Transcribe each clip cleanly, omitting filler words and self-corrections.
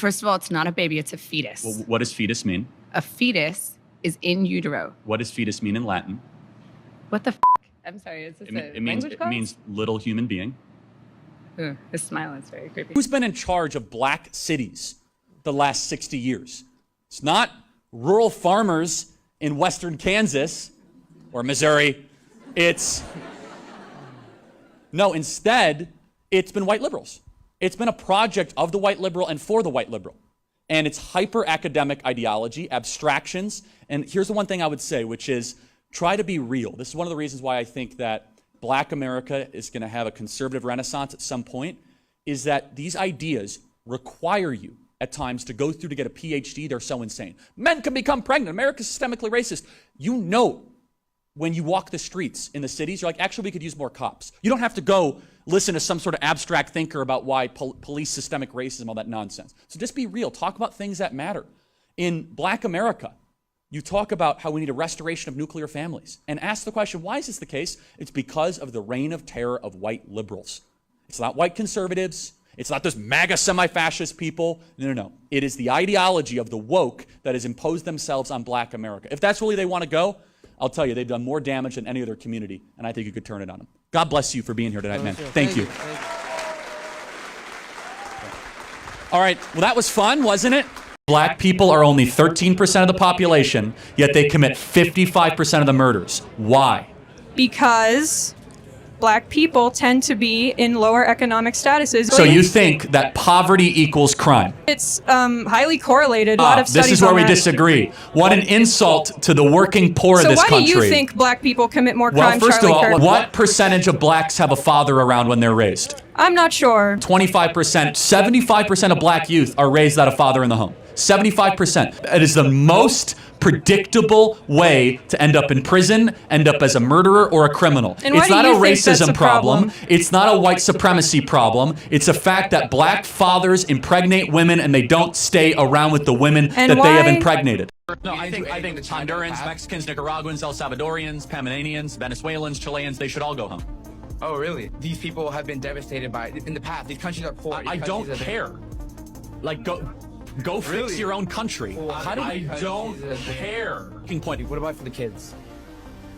First of all, it's not a baby, it's a fetus. Well, what does fetus mean? A fetus is in utero. What does fetus mean in Latin? What the f? I'm sorry, is this It means little human being. Ooh, this smile is very creepy. Who's been in charge of black cities the last 60 years? It's not rural farmers in western Kansas or Missouri. No, instead, it's been white liberals. It's been a project of the white liberal and for the white liberal. And it's hyper-academic ideology, abstractions. And here's the one thing I would say, which is try to be real. This is one of the reasons why I think that Black America is going to have a conservative renaissance at some point, is that these ideas require you at times to go through to get a PhD. They're so insane. Men can become pregnant. America's systemically racist. You know when you walk the streets in the cities, you're like, actually, we could use more cops. You don't have to go listen to some sort of abstract thinker about why police systemic racism, all that nonsense. So just be real. Talk about things that matter. In Black America, you talk about how we need a restoration of nuclear families and ask the question, why is this the case? It's because of the reign of terror of white liberals. It's not white conservatives. It's not those MAGA semi-fascist people. No. It is the ideology of the woke that has imposed themselves on Black America. If that's really they want to go, I'll tell you, they've done more damage than any other community, and I think you could turn it on them. God bless you for being here tonight, man. Thank you. All right, well, that was fun, wasn't it? Black people are only 13% of the population, yet they commit 55% of the murders. Why? Because Black people tend to be in lower economic statuses. So you think that poverty equals crime? It's highly correlated. A lot of studies this is where on we that. disagree. What an insult to the working poor of this country. So why do you think Black people commit more crime, Well, first of Charlie all, Kirk? what percentage of blacks have a father around when they're raised? I'm not sure. 25%. 75% of black youth are raised without a father in the home. 75%. It is the most predictable way to end up in prison, end up as a murderer or a criminal. And why It's do not a you think that's racism a problem? It's not a white supremacy problem. It's a fact that black fathers impregnate women and they don't stay around with the women And that they have why- impregnated. No, I think Hondurans, Mexicans, Nicaraguans, El Salvadorians, Panamanians, Venezuelans, Chileans, they should all go home. Oh, really? These people have been devastated by, in the past, these countries are poor. I don't care. Like, go fix Really? your own country. How do I don't care. Point. What about for the kids?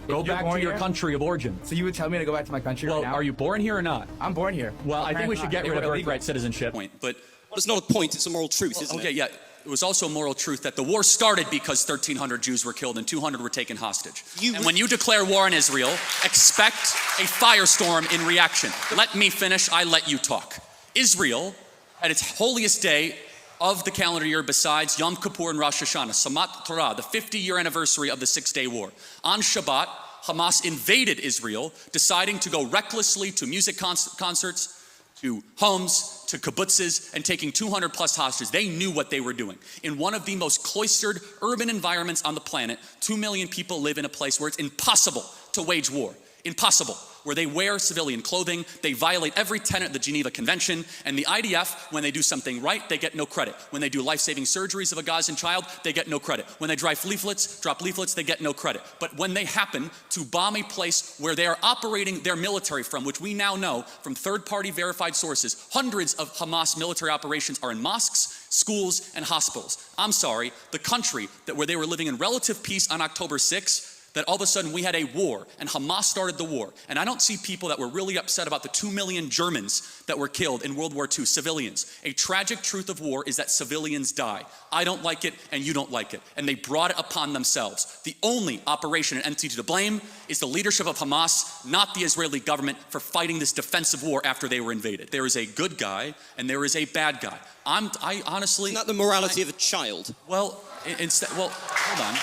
Go If you're back to born your here- country of origin. So you would tell me to go back to my country Well, right now? are you born here or not? I'm born here. Well, I think we should get rid of birthright citizenship. But it's not a point, it's a moral truth, isn't it? Okay, yeah. It was also a moral truth that the war started because 1,300 Jews were killed and 200 were taken hostage. And when you declare war on Israel, expect a firestorm in reaction. Let me finish, I let you talk. Israel, at its holiest day of the calendar year besides Yom Kippur and Rosh Hashanah, Samat Torah, the 50-year anniversary of the Six-Day War. On Shabbat, Hamas invaded Israel, deciding to go recklessly to music concerts, to homes, to kibbutzes, and taking 200 plus hostages. They knew what they were doing. In one of the most cloistered urban environments on the planet, 2 million people live in a place where it's impossible to wage war. Impossible. Where they wear civilian clothing, they violate every tenet of the Geneva Convention, and the IDF, when they do something right, they get no credit. When they do life-saving surgeries of a Gazan child, they get no credit. When they drop leaflets, they get no credit. But when they happen to bomb a place where they are operating their military from, which we now know from third-party verified sources, hundreds of Hamas military operations are in mosques, schools, and hospitals. I'm sorry, the country where they were living in relative peace on October 6th, that all of a sudden we had a war and Hamas started the war. And I don't see people that were really upset about the 2 million Germans that were killed in World War II, civilians. A tragic truth of war is that civilians die. I don't like it and you don't like it. And they brought it upon themselves. The only operation and entity to blame is the leadership of Hamas, not the Israeli government, for fighting this defensive war after they were invaded. There is a good guy and there is a bad guy. I honestly... Isn't that the morality of a child? Well, hold on.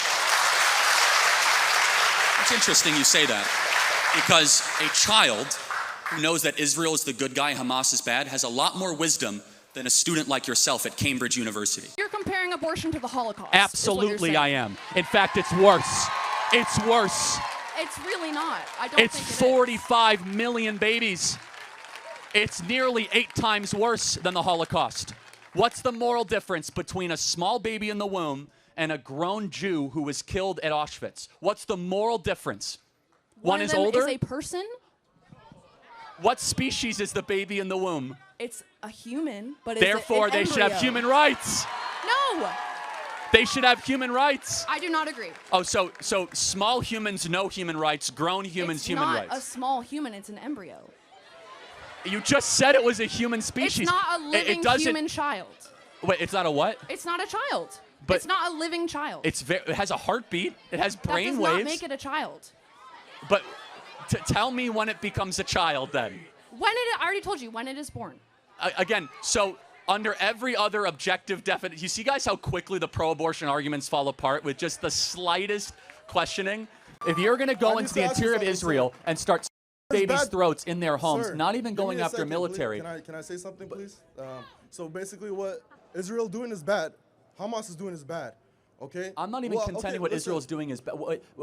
It's interesting you say that, because a child who knows that Israel is the good guy, Hamas is bad, has a lot more wisdom than a student like yourself at Cambridge University. You're comparing abortion to the Holocaust. Absolutely I am. In fact, it's worse. It's worse. It's really not. I don't It's think it is. 45 million babies. It's nearly 8 times worse than the Holocaust. What's the moral difference between a small baby in the womb and a grown Jew who was killed at Auschwitz? What's the moral difference? One is older? Is a person? What species is the baby in the womb? It's a human, but it's Therefore, an they should have embryo. human rights. No, They should have human rights. I do not agree. Oh, so small humans, no human rights. Grown humans, It's human not rights. a small human. It's an embryo. You just said it was a human species. It's not a living it doesn't, human child. Wait, it's not a what? It's not a child. But it's not a living child. It has a heartbeat. It has brain that does waves. not make it a child. But tell me when it becomes a child then. When I already told you when it is born. Again, so under every other objective definition, you see, guys, how quickly the pro-abortion arguments fall apart with just the slightest questioning? If you're going to go into the interior of Israel and start babies' throats in their homes, Sir, not even give me going a after second, military. please. Can I say something, please? So basically what Israel doing is bad. Hamas is doing is bad. Okay? I'm not even Well, contending okay, what listen. Israel is doing is bad.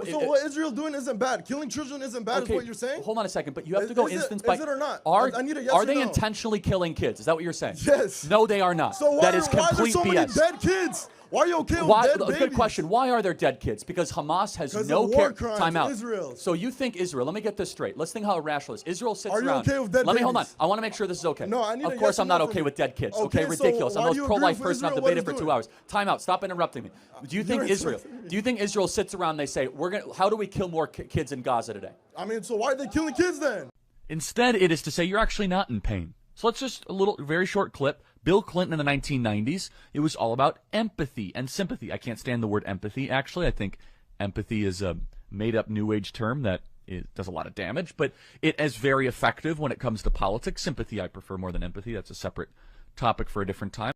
So what Israel doing isn't bad. Killing children isn't bad is what you're saying? Hold on a second, but you have to go Is it- instance by. is it or not? Are, I need a yes are or they no. intentionally killing kids? Is that what you're saying? Yes. No, they are not. So why, that is why are there complete so BS. many dead kids? Why are you okay with Why, dead babies? good question. Why are there dead kids? Because Hamas has 'Cause no of war care. crimes Time in out. Israel. So you think Israel? Let me get this straight. Let's think how irrational it is. Israel sits Are you around. okay with dead Let me hold on. babies? I want to make sure this is okay. No, I need Of a course, yes or I'm not no okay from with dead kids. Okay, Okay, so ridiculous. I'm why the do most you agree pro-life with person. I've Israel what debated it's for 2 doing? hours. Time out. Stop interrupting me. Do you think You're Israel? Do you think Israel sits around and they say, how do we kill more kids in Gaza today? I mean, so why are they killing kids then? Instead, it is to say you're actually not in pain. So let's just very short clip. Bill Clinton in the 1990s, it was all about empathy and sympathy. I can't stand the word empathy, actually. I think empathy is a made-up New Age term that does a lot of damage, but it is very effective when it comes to politics. Sympathy I prefer more than empathy. That's a separate topic for a different time.